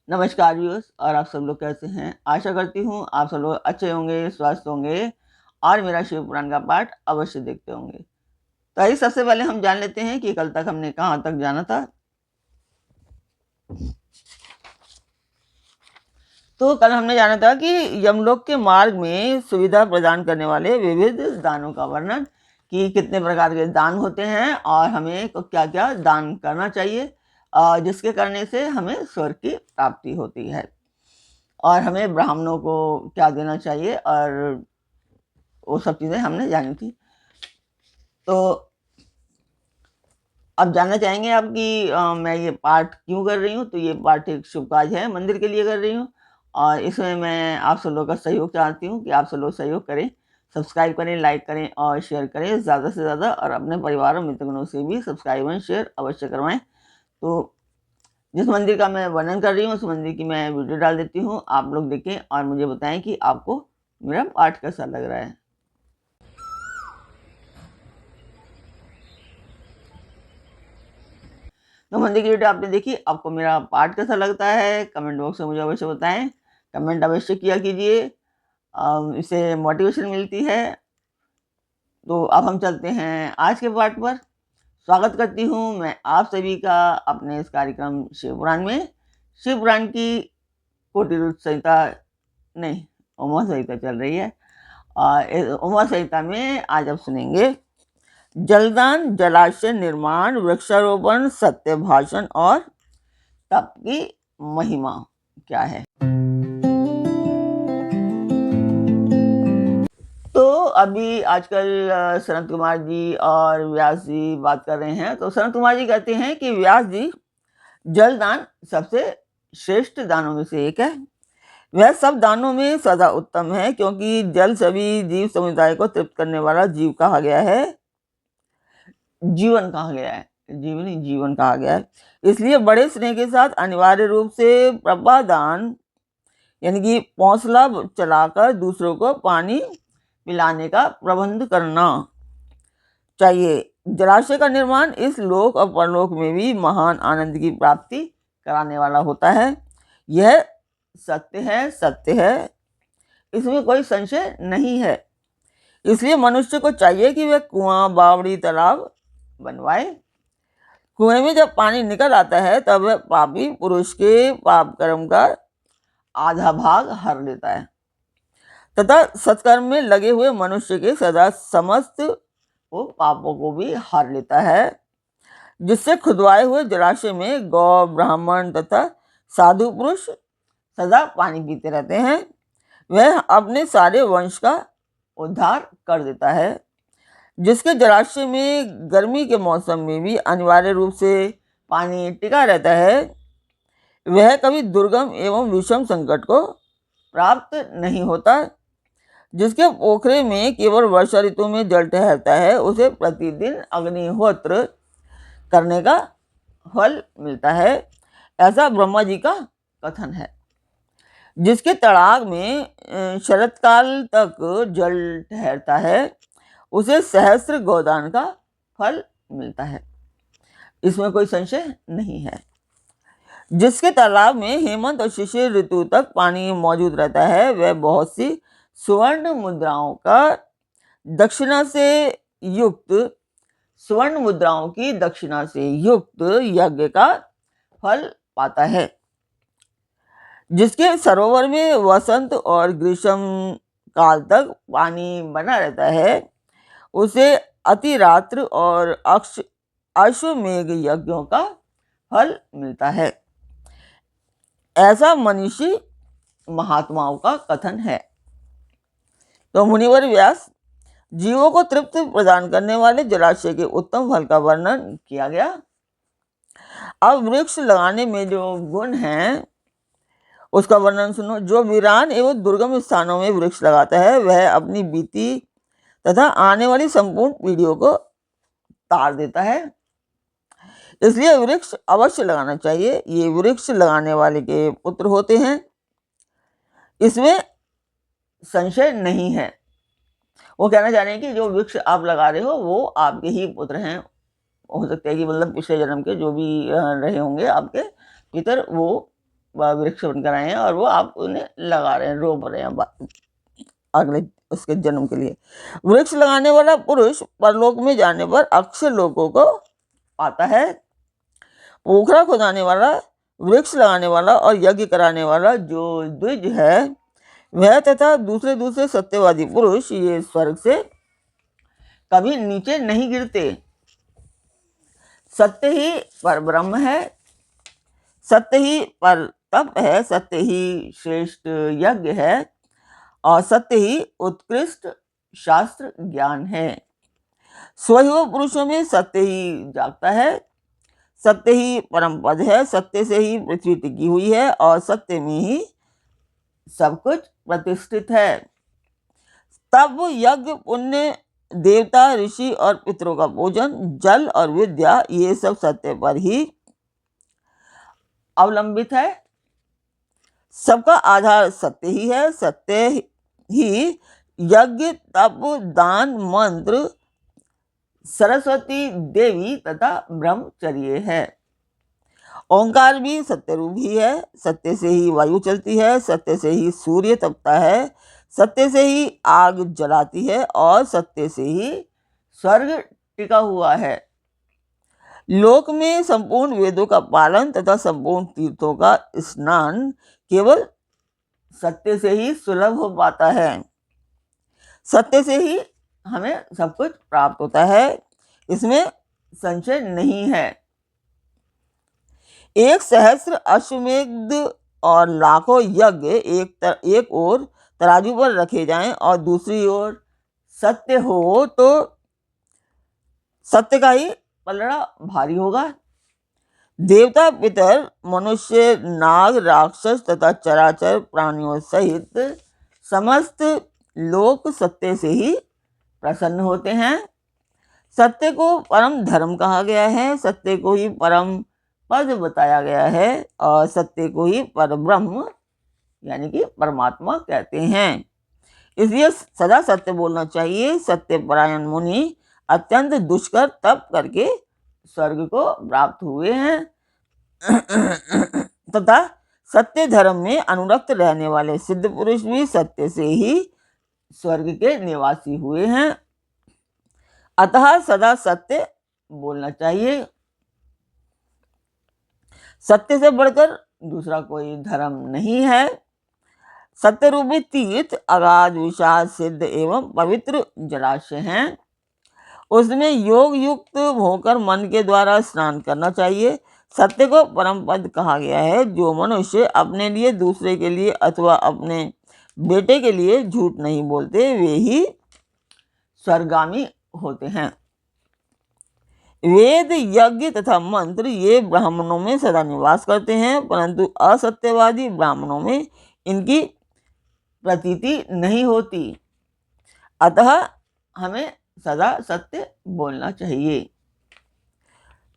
नमस्कार व्यूअर्स, और आप सब लोग कैसे हैं। आशा करती हूँ आप सब लोग अच्छे होंगे, स्वस्थ होंगे और मेरा शिव पुराण का पाठ अवश्य देखते होंगे। तो आइए सबसे पहले हम जान लेते हैं कि कल तक हमने कहाँ तक जाना था। तो कल हमने जाना था कि यमलोक के मार्ग में सुविधा प्रदान करने वाले विविध दानों का वर्णन, कि कितने प्रकार के दान होते हैं और हमें क्या क्या दान करना चाहिए, जिसके करने से हमें स्वर्ग की प्राप्ति होती है, और हमें ब्राह्मणों को क्या देना चाहिए, और वो सब चीज़ें हमने जानी थी। तो अब जानना चाहेंगे आप कि मैं ये पाठ क्यों कर रही हूँ। तो ये पाठ एक शुभ कार्य है, मंदिर के लिए कर रही हूँ, और इसमें मैं आप सब लोगों का सहयोग चाहती हूँ कि आप सब लोग सहयोग करें, सब्सक्राइब करें, लाइक करें और शेयर करें ज़्यादा से ज़्यादा, और अपने परिवार और मित्रगणों से भी सब्सक्राइब एंड शेयर अवश्य करवाएं। तो जिस मंदिर का मैं वर्णन कर रही हूँ उस मंदिर की मैं वीडियो डाल देती हूँ, आप लोग देखें और मुझे बताएं कि आपको मेरा पाठ कैसा लग रहा है। तो मंदिर की वीडियो आपने देखी, आपको मेरा पाठ कैसा लगता है कमेंट बॉक्स में मुझे अवश्य बताएं। कमेंट अवश्य किया कीजिए, इससे मोटिवेशन मिलती है। तो अब हम चलते हैं आज के पाठ पर। स्वागत करती हूँ मैं आप सभी का अपने इस कार्यक्रम शिव पुराण में। शिव पुराण की कोटि रुद्र संहिता, नहीं, उमा संहिता चल रही है, और इस उमा संहिता में आज आप सुनेंगे जलदान, जलाशय निर्माण, वृक्षारोपण, सत्य भाषण और तप की महिमा क्या है। तो अभी आजकल सनत कुमार जी और व्यास जी बात कर रहे हैं। तो सनत कुमार जी कहते हैं कि व्यास जी, जलदान सबसे श्रेष्ठ दानों में से एक है। वह सब दानों में सदा उत्तम है, क्योंकि जल सभी जीव समुदाय को तृप्त करने वाला जीव कहा गया है, जीवन कहा गया है, जीवन कहा गया है। इसलिए बड़े स्नेह के साथ अनिवार्य रूप से प्रपादान यानी कि पौंसला चलाकर दूसरों को पानी पिलाने का प्रबंध करना चाहिए। जलाशय का निर्माण इस लोक और परलोक में भी महान आनंद की प्राप्ति कराने वाला होता है। यह सत्य है, इसमें कोई संशय नहीं है। इसलिए मनुष्य को चाहिए कि वह कुआं, बावड़ी, तालाब बनवाए। कुएं में जब पानी निकल आता है तब वह पापी पुरुष के पाप कर्म का आधा भाग हर लेता है, तथा सत्कर्म में लगे हुए मनुष्य के सदा समस्त वो पापों को भी हर लेता है। जिससे खुदवाए हुए जलाशय में गौ, ब्राह्मण तथा साधु पुरुष सदा पानी पीते रहते हैं, वह अपने सारे वंश का उद्धार कर देता है। जिसके जलाशय में गर्मी के मौसम में भी अनिवार्य रूप से पानी टिका रहता है, वह कभी दुर्गम एवं विषम संकट को प्राप्त नहीं होता। जिसके पोखरे में केवल वर्षा ऋतु में जल ठहरता है, उसे प्रतिदिन अग्निहोत्र करने का फल मिलता है, ऐसा ब्रह्मा जी का कथन है। जिसके तड़ाग में शरतकाल तक जल ठहरता है, उसे सहस्त्र गोदान का फल मिलता है, इसमें कोई संशय नहीं है। जिसके तालाब में हेमंत और शिशिर ऋतु तक पानी मौजूद रहता है, वह बहुत सी स्वर्ण मुद्राओं की दक्षिणा से युक्त यज्ञ का फल पाता है। जिसके सरोवर में वसंत और ग्रीष्म काल तक पानी बना रहता है, उसे अतिरात्र और अश्वमेघ यज्ञों का फल मिलता है, ऐसा मनीषी महात्माओं का कथन है। तो मुनिवर व्यास, जीवों को तृप्ति प्रदान करने वाले जलाशय के उत्तम फल का वर्णन किया गया। अब वृक्ष लगाने में जो गुण हैं उसका वर्णन सुनो। जो वीरान एवं दुर्गम स्थानों में वृक्ष लगाता है, वह अपनी बीती तथा आने वाली संपूर्ण पीढ़ियों को तार देता है। इसलिए वृक्ष अवश्य लगाना चाहिए। ये वृक्ष लगाने वाले के पुत्र होते हैं, इसमें संशय नहीं है। वो कहना चाह रहे हैं कि जो वृक्ष आप लगा रहे हो वो आपके ही पुत्र हैं। हो सकता है कि मतलब पिछले जन्म के जो भी रहे होंगे आपके पितर, वो वृक्ष बनकर आए हैं और वो आप उन्हें लगा रहे हैं, रोप रहे हैं अगले उसके जन्म के लिए। वृक्ष लगाने वाला पुरुष परलोक में जाने पर अक्षय लोगों को पाता है। पोखरा खुदाने वाला, वृक्ष लगाने वाला और यज्ञ कराने वाला जो द्विज है वह तथा दूसरे दूसरे सत्यवादी पुरुष ये स्वर्ग से कभी नीचे नहीं गिरते। सत्य ही पर ब्रह्म है, सत्य ही पर तप है, सत्य ही श्रेष्ठ यज्ञ है और सत्य ही उत्कृष्ट शास्त्र ज्ञान है। स्वयं पुरुषों में सत्य ही जागता है, सत्य ही परम पद है, सत्य से ही पृथ्वी टिकी हुई है और सत्य में ही सब कुछ प्रतिष्ठित है। तब यज्ञ, पुण्य, देवता, ऋषि और पितरों का पूजन, जल और विद्या ये सब सत्य पर ही अवलंबित है। सबका आधार सत्य ही है। सत्य ही यज्ञ, तप, दान, मंत्र, सरस्वती देवी तथा ब्रह्मचर्य है। ओंकार भी सत्य रूप ही है। सत्य से ही वायु चलती है, सत्य से ही सूर्य तपता है, सत्य से ही आग जलाती है और सत्य से ही स्वर्ग टिका हुआ है। लोक में संपूर्ण वेदों का पालन तथा संपूर्ण तीर्थों का स्नान केवल सत्य से ही सुलभ हो पाता है। सत्य से ही हमें सब कुछ प्राप्त होता है, इसमें संशय नहीं है। एक सहस्त्र अश्वमेध और लाखों यज्ञ एक ओर तराजू पर रखे जाएं और दूसरी ओर सत्य हो तो सत्य का ही पलड़ा भारी होगा। देवता, पितर, मनुष्य, नाग, राक्षस तथा चराचर प्राणियों सहित समस्त लोक सत्य से ही प्रसन्न होते हैं। सत्य को परम धर्म कहा गया है, सत्य को ही परम पद बताया गया है और सत्य को ही परब्रह्म यानी कि परमात्मा कहते हैं। इसलिए सदा सत्य बोलना चाहिए। सत्यपरायण मुनि अत्यंत दुष्कर तप करके स्वर्ग को प्राप्त हुए हैं तथा सत्य धर्म में अनुरक्त रहने वाले सिद्ध पुरुष भी सत्य से ही स्वर्ग के निवासी हुए हैं। अतः सदा सत्य बोलना चाहिए। सत्य से बढ़कर दूसरा कोई धर्म नहीं है। सत्य रूपी तीर्थ अगाध, विशाल, सिद्ध एवं पवित्र जलाशय हैं। उसमें योग युक्त होकर मन के द्वारा स्नान करना चाहिए। सत्य को परम पद कहा गया है। जो मनुष्य अपने लिए, दूसरे के लिए अथवा अपने बेटे के लिए झूठ नहीं बोलते वे ही स्वर्गामी होते हैं। वेद, यज्ञ तथा मंत्र ये ब्राह्मणों में सदा निवास करते हैं, परंतु असत्यवादी ब्राह्मणों में इनकी प्रतीति नहीं होती। अतः हमें सदा सत्य बोलना चाहिए।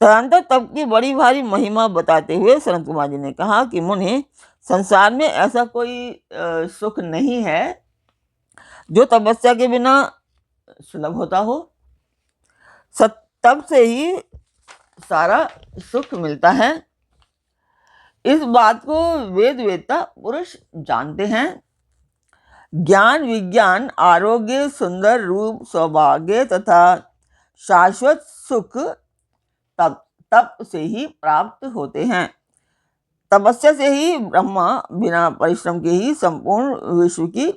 तदंतर तप की बड़ी भारी महिमा बताते हुए सनत कुमार जी ने कहा कि मुने, संसार में ऐसा कोई सुख नहीं है जो तपस्या के बिना सुलभ होता हो। तप से ही सारा सुख मिलता है। इस बात को वेद वेत्ता पुरुष जानते हैं। ज्ञान, विज्ञान, आरोग्य, सुंदर रूप, सौभाग्य तथा शाश्वत सुख तप से ही प्राप्त होते हैं। तपस्या से ही ब्रह्मा बिना परिश्रम के ही संपूर्ण विश्व की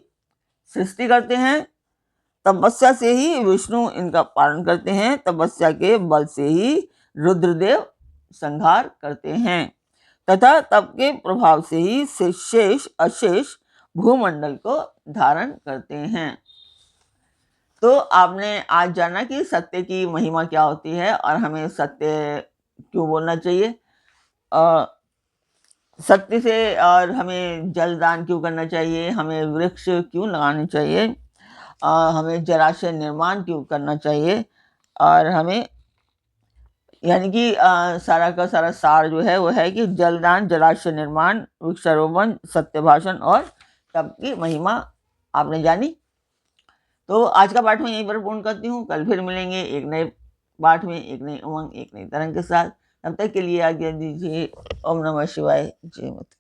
सृष्टि करते हैं। तपस्या से ही विष्णु इनका पालन करते हैं। तपस्या के बल से ही रुद्रदेव संहार करते हैं तथा तप के प्रभाव से ही शेष अशेष भूमंडल को धारण करते हैं। तो आपने आज जाना कि सत्य की महिमा क्या होती है और हमें सत्य क्यों बोलना चाहिए, सत्य से, और हमें जलदान क्यों करना चाहिए, हमें वृक्ष क्यों लगाने चाहिए, हमें जलाशय निर्माण क्यों करना चाहिए, और हमें यानी कि सारा का सारा सार जो है वो है कि जलदान, जलाशय निर्माण, वृक्षारोपण, सत्य भाषण और तप की महिमा आपने जानी। तो आज का पाठ मैं यहीं पर पूर्ण करती हूँ। कल फिर मिलेंगे एक नए पाठ में, एक नई उमंग, एक नई तरंग के साथ। तब तक के लिए आज्ञा दीजिए। ओम नमः शिवाय। जय माता।